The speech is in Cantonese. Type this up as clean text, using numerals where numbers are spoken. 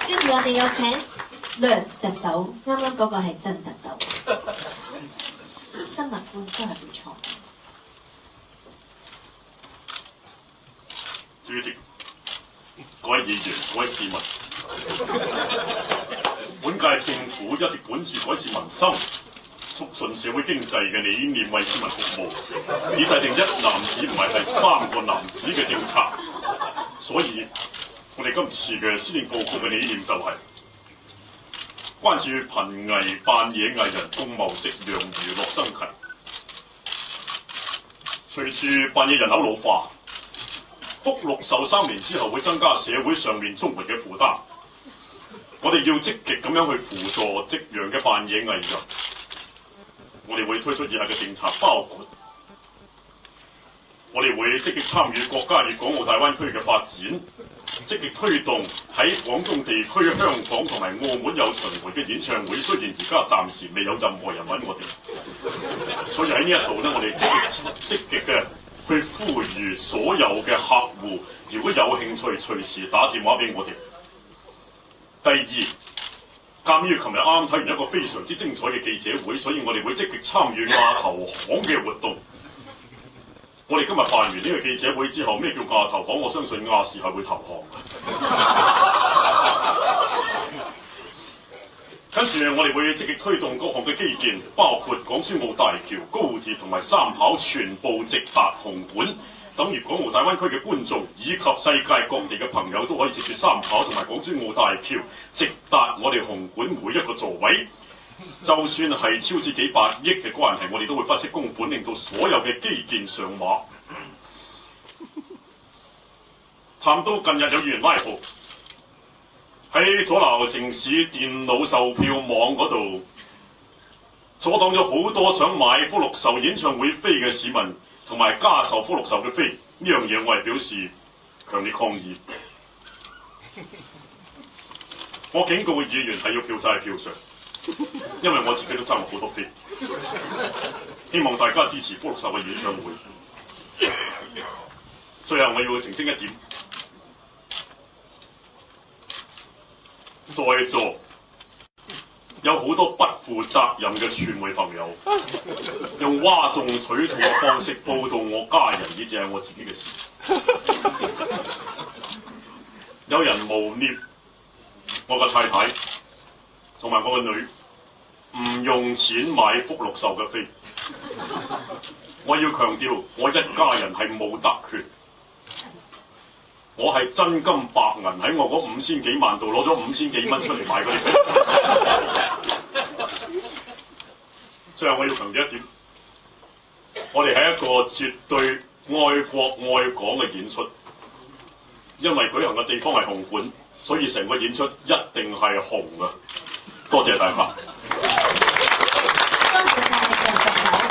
跟住我哋有請梁特首，啱啱嗰個係真特首，新聞官都係會錯。主席、各位議員、各位市民，本屆政府一直本住改善民生、促進社會經濟嘅理念為市民服務，以制定一男子唔係第三個男子嘅政策。所以，我哋今次嘅施政報告嘅理念就係關注瀕危扮野藝人共謀夕陽娛樂生計。隨住扮野人口老化，福祿壽3年之後會增加社會上面綜援嘅負擔，我哋要積極咁樣去輔助夕陽嘅扮野藝人。我哋會推出以下嘅政策，包括我哋會積極參與國家粵港澳大灣區嘅發展，積極推動喺廣東地區、香港同埋澳門有巡迴嘅演唱會。雖然而家暫時未有任何人揾我哋，所以喺呢一度呢，我哋積極嘅去呼籲所有嘅客戶，如果有興趣，隨時打電話俾我哋。第二，鑑於琴日啱睇完一個非常之精彩嘅記者會，所以我哋會積極參與亞投行嘅活動。我哋今日辦完呢個記者會之後，咩叫亞投行？我相信亞視係會投降嘅。跟住我哋會積極推動各項嘅基建，包括港珠澳大橋、高鐵同埋三跑全部直達紅館。等粵港澳大灣區嘅觀眾以及世界各地嘅朋友都可以藉住三跑同埋港珠澳大橋直達我哋紅館每一個座位。就算係超支幾百億嘅關係，我哋都會不惜工本，令到所有嘅基建上馬。談到近日有議員拉布，喺阻撓城市電腦售票網嗰度，阻擋咗好多想買福祿壽演唱會飛嘅市民，同埋加售福祿壽嘅飛。呢樣嘢我係表示強烈抗議。我警告議員係要票債票償，因為我自己都爭好多飛。希望大家支持福祿壽嘅演唱會。最後我要澄清一點，在座有好多不負責任嘅傳媒朋友，用嘩眾取寵嘅方式報導我家人，呢只係我自己嘅事。有人誣衊我嘅太太同埋我嘅女唔用錢買福祿壽嘅飛。我要強調，我一家人係冇特權，我係真金白銀喺我嗰5000幾萬度攞咗5000幾蚊出嚟買嗰啲飛。最後我要強調一點，我哋係一個絕對愛國愛港嘅演出，因為舉行嘅地方係紅館，所以成個演出一定係紅嘅。多謝大家。多謝晒。